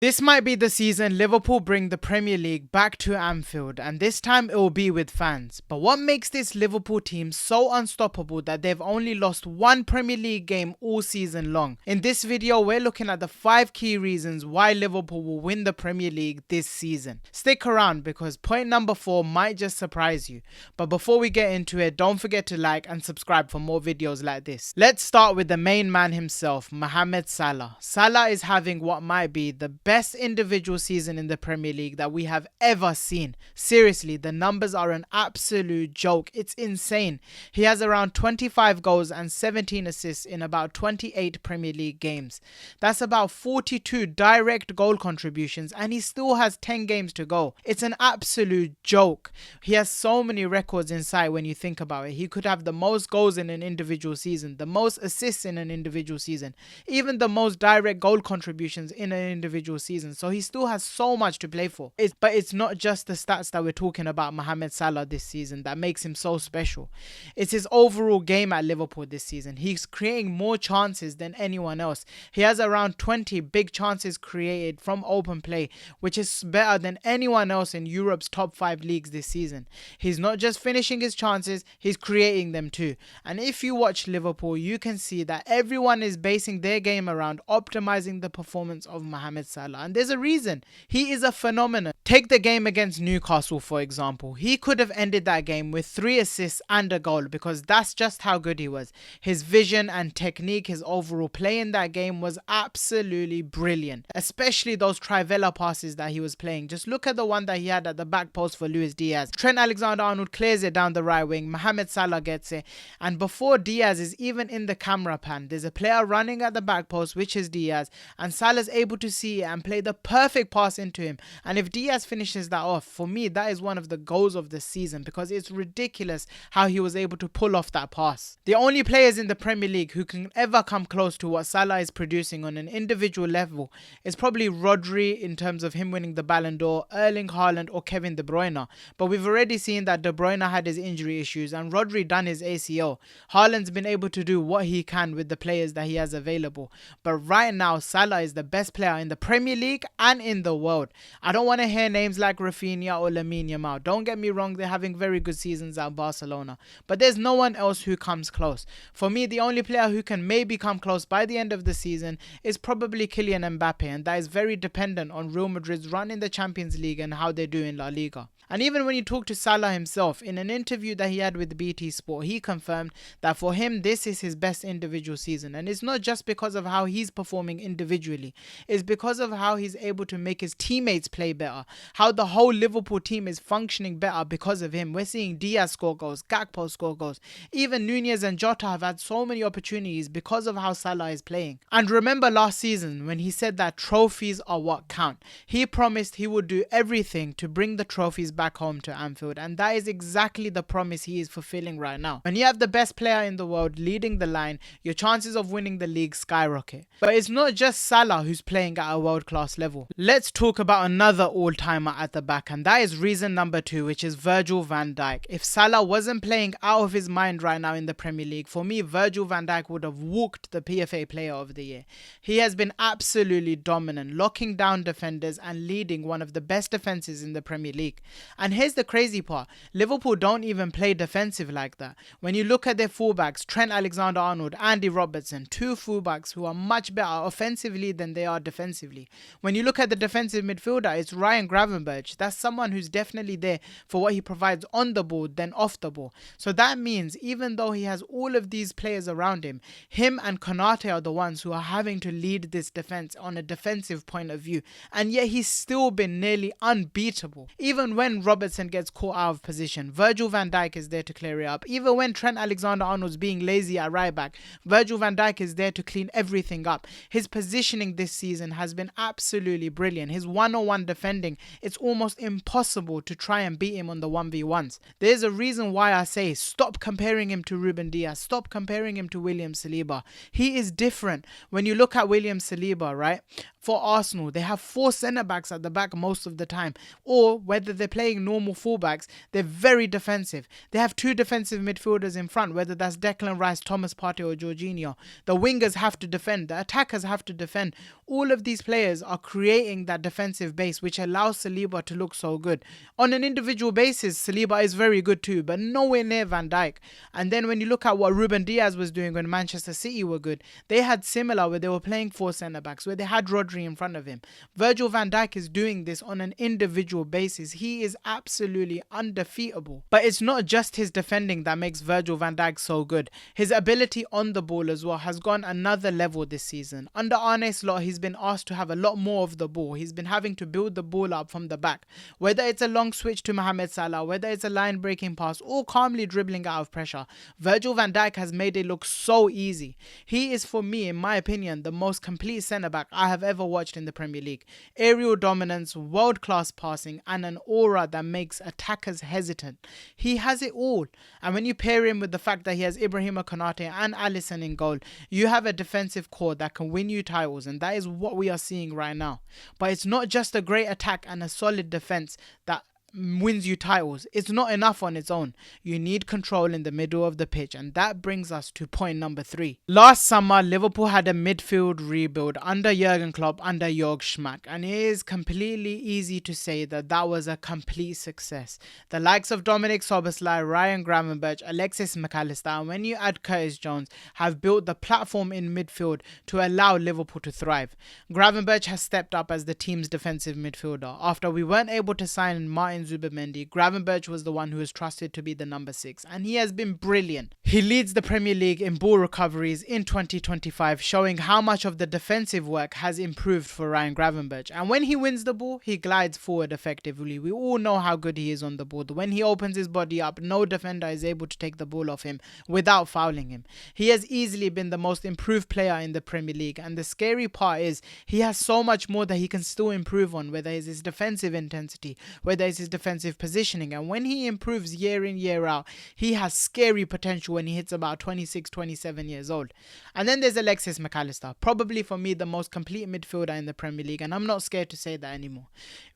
This might be the season Liverpool bring the Premier League back to Anfield, and this time it will be with fans. But what makes this Liverpool team so unstoppable that they've only lost one Premier League game all season long? In this video, we're looking at the 5 key reasons why Liverpool will win the Premier League this season. Stick around because point number 4 might just surprise you. But before we get into it, don't forget to like and subscribe for more videos like this. Let's start with the main man himself, Mohamed Salah. Salah is having what might be the best individual season in the Premier League that we have ever seen. Seriously, the numbers are an absolute joke. It's insane. He has around 25 goals and 17 assists in about 28 Premier League games. That's about 42 direct goal contributions, and he still has 10 games to go. It's an absolute joke. He has so many records in sight when you think about it. He could have the most goals in an individual season, the most assists in an individual season, even the most direct goal contributions in an individual season. So he still has so much to play for. But it's not just the stats that we're talking about Mohamed Salah this season that makes him so special. It's his overall game at Liverpool this season. He's creating more chances than anyone else. He has around 20 big chances created from open play, which is better than anyone else in Europe's top 5 leagues this season. He's not just finishing his chances, he's creating them too. And if you watch Liverpool, you can see that everyone is basing their game around optimizing the performance of Mohamed Salah. And there's a reason. He is a phenomenon. Take the game against Newcastle, for example. He could have ended that game with 3 assists and a goal because that's just how good he was. His vision and technique, his overall play in that game was absolutely brilliant. Especially those trivela passes that he was playing. Just look at the one that he had at the back post for Luis Diaz. Trent Alexander-Arnold clears it down the right wing. Mohamed Salah gets it. And before Diaz is even in the camera pan, there's a player running at the back post, which is Diaz. And Salah's able to see it and play the perfect pass into him. And if Diaz finishes that off, for me, that is one of the goals of the season because it's ridiculous how he was able to pull off that pass. The only players in the Premier League who can ever come close to what Salah is producing on an individual level is probably Rodri in terms of him winning the Ballon d'Or, Erling Haaland or Kevin De Bruyne. But we've already seen that De Bruyne had his injury issues and Rodri done his ACL. Haaland's been able to do what he can with the players that he has available. But right now, Salah is the best player in the Premier League and in the world. I don't want to hear names like Rafinha or Lamine Yamal. Don't get me wrong, they're having very good seasons at Barcelona. But there's no one else who comes close. For me, the only player who can maybe come close by the end of the season is probably Kylian Mbappe, and that is very dependent on Real Madrid's run in the Champions League and how they do in La Liga. And even when you talk to Salah himself, in an interview that he had with BT Sport, he confirmed that for him, this is his best individual season. And it's not just because of how he's performing individually. It's because of how he's able to make his teammates play better. How the whole Liverpool team is functioning better because of him. We're seeing Diaz score goals, Gakpo score goals. Even Nunez and Jota have had so many opportunities because of how Salah is playing. And remember last season when he said that trophies are what count. He promised he would do everything to bring the trophies back home to Anfield, and that is exactly the promise he is fulfilling right now. When you have the best player in the world leading the line, your chances of winning the league skyrocket. But it's not just Salah who's playing at a world-class level. Let's talk about another all-timer at the back, and that is reason number 2, which is Virgil van Dijk. If Salah wasn't playing out of his mind right now in the Premier League, for me, Virgil van Dijk would have walked the PFA Player of the Year. He has been absolutely dominant, locking down defenders and leading one of the best defenses in the Premier League. And here's the crazy part. Liverpool don't even play defensive like that. When you look at their fullbacks, Trent Alexander-Arnold, Andy Robertson, 2 fullbacks who are much better offensively than they are defensively. When you look at the defensive midfielder, it's Ryan Gravenberch. That's someone who's definitely there for what he provides on the ball than off the ball. So that means even though he has all of these players around him, him and Konate are the ones who are having to lead this defense on a defensive point of view. And yet he's still been nearly unbeatable. Even when Robertson gets caught out of position, Virgil van Dijk is there to clear it up. Even when Trent Alexander-Arnold's being lazy at right back, Virgil van Dijk is there to clean everything up. His positioning this season has been absolutely brilliant. His one-on-one defending, it's almost impossible to try and beat him on the 1v1s. There's a reason why I say stop comparing him to Ruben Diaz. Stop comparing him to William Saliba. He is different. When you look at William Saliba, right? For Arsenal, they have 4 centre-backs at the back most of the time, or whether they're playing normal fullbacks, they're very defensive. They have 2 defensive midfielders in front, whether that's Declan Rice, Thomas Partey or Jorginho. The wingers have to defend, the attackers have to defend. All of these players are creating that defensive base, which allows Saliba to look so good. On an individual basis, Saliba is very good too, but nowhere near Van Dijk. And then when you look at what Ruben Diaz was doing when Manchester City were good, they had similar where they were playing 4 centre-backs, where they had Rodri in front of him. Virgil van Dijk is doing this on an individual basis. He is absolutely undefeatable. But it's not just his defending that makes Virgil van Dijk so good. His ability on the ball as well has gone another level this season. Under Arne Slot, he's been asked to have a lot more of the ball. He's been having to build the ball up from the back. Whether it's a long switch to Mohamed Salah, whether it's a line breaking pass, or calmly dribbling out of pressure, Virgil van Dijk has made it look so easy. He is, for me, in my opinion, the most complete centre-back I have ever watched in the Premier League. Aerial dominance, world-class passing, and an aura that makes attackers hesitant. He has it all. And when you pair him with the fact that he has Ibrahima Konate and Alisson in goal, you have a defensive core that can win you titles, and that is what we are seeing right now. But it's not just a great attack and a solid defence that wins you titles. It's not enough on its own. You need control in the middle of the pitch, and that brings us to point number 3. Last summer, Liverpool had a midfield rebuild under Jurgen Klopp, under Jörg Schmack, and it is completely easy to say that that was a complete success. The likes of Dominic Szoboszlai, Ryan Gravenberch, Alexis McAllister, and when you add Curtis Jones, have built the platform in midfield to allow Liverpool to thrive. Gravenberch has stepped up as the team's defensive midfielder. After we weren't able to sign Martin Zubimendi, Gravenberch was the one who was trusted to be the number 6, and he has been brilliant. He leads the Premier League in ball recoveries in 2025, showing how much of the defensive work has improved for Ryan Gravenberch. And when he wins the ball, he glides forward effectively. We all know how good he is on the ball. When he opens his body up, no defender is able to take the ball off him without fouling him. He has easily been the most improved player in the Premier League, and the scary part is he has so much more that he can still improve on, whether it's his defensive intensity, whether it's his defensive positioning. And when he improves year in, year out, he has scary potential when he hits about 26, 27 years old. And then there's Alexis McAllister, probably for me the most complete midfielder in the Premier League, and I'm not scared to say that anymore.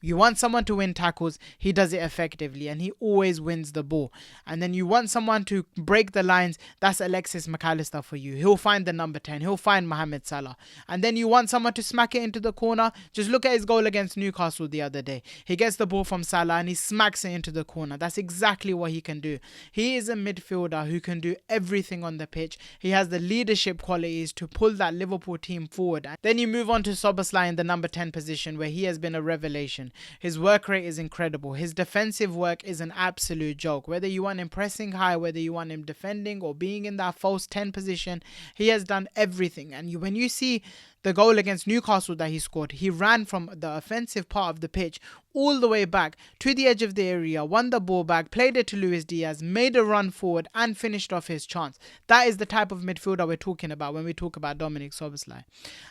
You want someone to win tackles, he does it effectively, and he always wins the ball. And then you want someone to break the lines, that's Alexis McAllister for you. He'll find the number 10, he'll find Mohamed Salah. And then you want someone to smack it into the corner, just look at his goal against Newcastle the other day. He gets the ball from Salah and he smacks it into the corner. That's exactly what he can do. He is a midfielder who can do everything on the pitch. He has the leadership qualities to pull that Liverpool team forward. And then you move on to Szoboszlai in the number 10 position, where he has been a revelation. His work rate is incredible. His defensive work is an absolute joke. Whether you want him pressing high, whether you want him defending or being in that false 10 position, he has done everything. And when you see the goal against Newcastle that he scored, he ran from the offensive part of the pitch all the way back to the edge of the area, won the ball back, played it to Luis Diaz, made a run forward and finished off his chance. That is the type of midfielder we're talking about when we talk about Dominic Szoboszlai.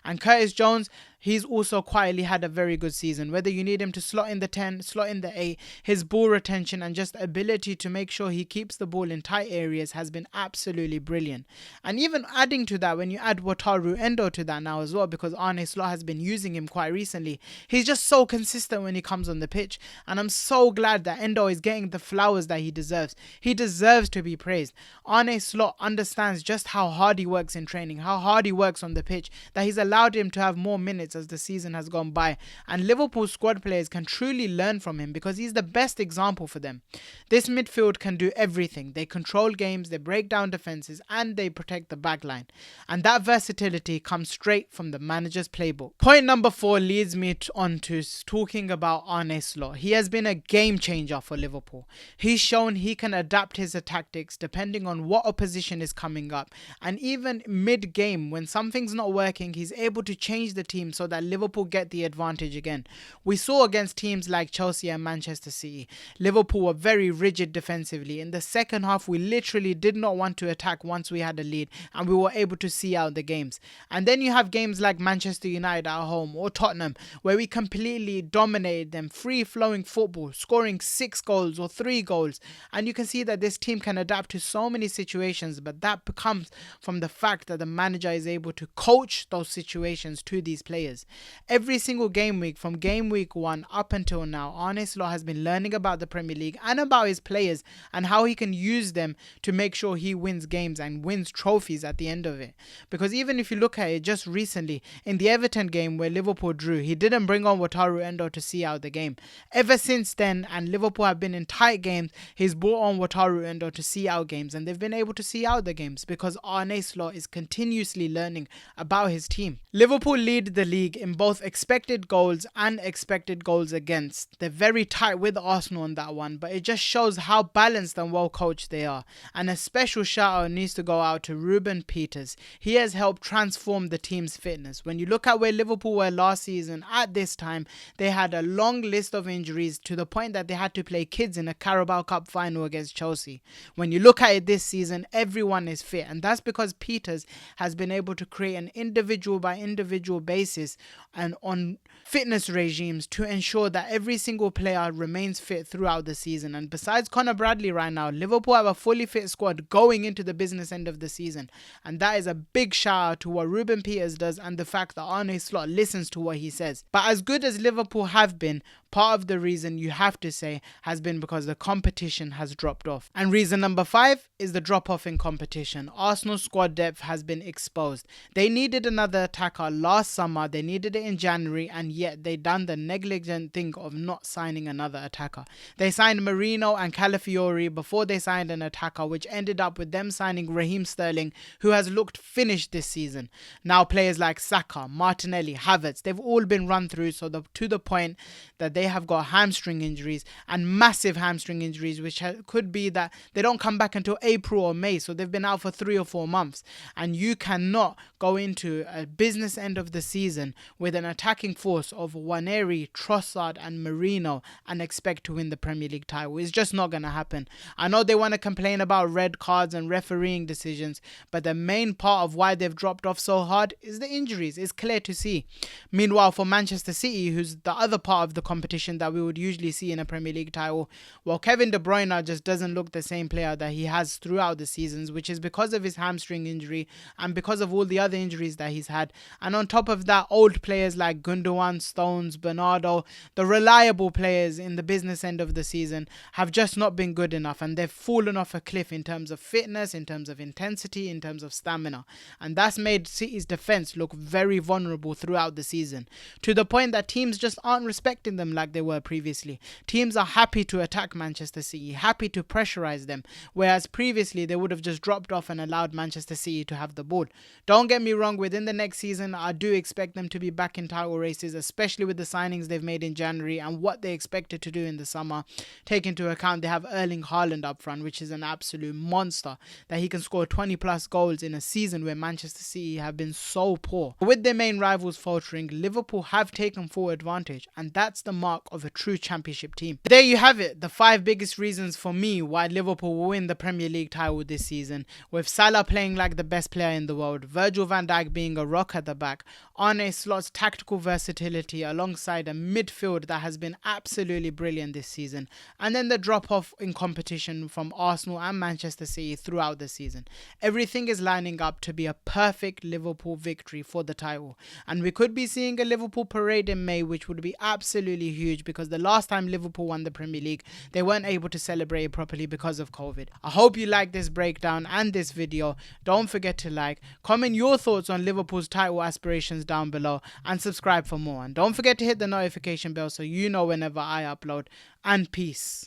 And Curtis Jones, he's also quietly had a very good season. Whether you need him to slot in the 10, slot in the 8, his ball retention and just ability to make sure he keeps the ball in tight areas has been absolutely brilliant. And even adding to that, when you add Wataru Endo to that now as well, because Arne Slot has been using him quite recently, he's just so consistent when he comes on the pitch, and I'm so glad that Endo is getting the flowers that he deserves. He deserves to be praised. Arne Slot understands just how hard he works in training, how hard he works on the pitch, that he's allowed him to have more minutes as the season has gone by, and Liverpool squad players can truly learn from him because he's the best example for them. This midfield can do everything. They control games, they break down defenses, and they protect the backline, and that versatility comes straight from the manager's playbook. Point number 4 leads me on to talking about Arne Slot. He has been a game changer for Liverpool. He's shown he can adapt his tactics depending on what opposition is coming up, and even mid-game when something's not working, he's able to change the team so that Liverpool get the advantage again. We saw against teams like Chelsea and Manchester City, Liverpool were very rigid defensively. In the second half, we literally did not want to attack once we had a lead, and we were able to see out the games. And then you have games like Manchester United at home or Tottenham, where we completely dominated them, free-flowing football, scoring 6 goals or 3 goals. And you can see that this team can adapt to so many situations, but that comes from the fact that the manager is able to coach those situations to these players. Every single game week, from game week 1 up until now, Arne Slot has been learning about the Premier League and about his players and how he can use them to make sure he wins games and wins trophies at the end of it. Because even if you look at it just recently, in the Everton game where Liverpool drew, he didn't bring on Wataru Endo to see out the game. Ever since then, and Liverpool have been in tight games, he's brought on Wataru Endo to see out games, and they've been able to see out the games because Arne Slot is continuously learning about his team. Liverpool lead the league in both expected goals and expected goals against. They're very tight with Arsenal on that one, but it just shows how balanced and well coached they are. And a special shout out needs to go out to Ruben Peters. He has helped transform the team's fitness. When you look at where Liverpool were last season, at this time, they had a long list of injuries to the point that they had to play kids in a Carabao Cup final against Chelsea. When you look at it this season, everyone is fit, and that's because Peters has been able to create an individual by individual basis and on fitness regimes to ensure that every single player remains fit throughout the season. And besides Connor Bradley right now, Liverpool have a fully fit squad going into the business end of the season, and that is a big shout out to what Ruben Peters does and the fact that Arne Slot listens to what he says. But as good as Liverpool have been, part of the reason you have to say has been because the competition has dropped off. And reason number 5 is the drop off in competition. Arsenal's squad depth has been exposed. They needed another attacker last summer, they needed it in January, and yet they done the negligent thing of not signing another attacker. They signed Marino and Calafiori before they signed an attacker, which ended up with them signing Raheem Sterling, who has looked finished this season. Now players like Saka, Martinelli, Havertz, they've all been run through to the point that they have got hamstring injuries and massive hamstring injuries, which could be that they don't come back until April or May, so they've been out for 3 or 4 months. And you cannot go into a business end of the season with an attacking force of Nwaneri, Trossard and Marino and expect to win the Premier League title. It's just not going to happen. I know they want to complain about red cards and refereeing decisions, but the main part of why they've dropped off so hard is the injuries. It's clear to see. Meanwhile, for Manchester City, who's the other part of the competition that we would usually see in a Premier League title, well, Kevin De Bruyne just doesn't look the same player that he has throughout the seasons, which is because of his hamstring injury and because of all the other injuries that he's had. And on top of that, old players like Gundogan, Stones, Bernardo, the reliable players in the business end of the season, have just not been good enough, and they've fallen off a cliff in terms of fitness, in terms of intensity, in terms of stamina. And that's made City's defense look very vulnerable throughout the season, to the point that teams just aren't respecting them like they were previously. Teams are happy to attack Manchester City, happy to pressurize them, whereas previously they would have just dropped off and allowed Manchester City to have the ball. Don't get me wrong, within the next season I do expect them to be back in title races, especially with the signings they've made in January and what they expected to do in the summer. Take into account they have Erling Haaland up front, which is an absolute monster, that he can score 20 plus goals in a season where Manchester City have been so poor. With their main rivals faltering, Liverpool have taken full advantage, and that's the mark of a true championship team. There you have it, the 5 biggest reasons for me why Liverpool will win the Premier League title this season, with Salah playing like the best player in the world, Virgil van Dijk being a rock at the back, Arne Slot's tactical versatility alongside a midfield that has been absolutely brilliant this season, and then the drop off in competition from Arsenal and Manchester City throughout the season. Everything is lining up to be a perfect Liverpool victory for the title, and we could be seeing a Liverpool parade in May, which would be absolutely huge, because the last time Liverpool won the Premier League they weren't able to celebrate it properly because of COVID. I hope you like this breakdown and this video. Don't forget to like, comment your thoughts on Liverpool's title aspirations down below, and subscribe for more. And don't forget to hit the notification bell so you know whenever I upload. And peace.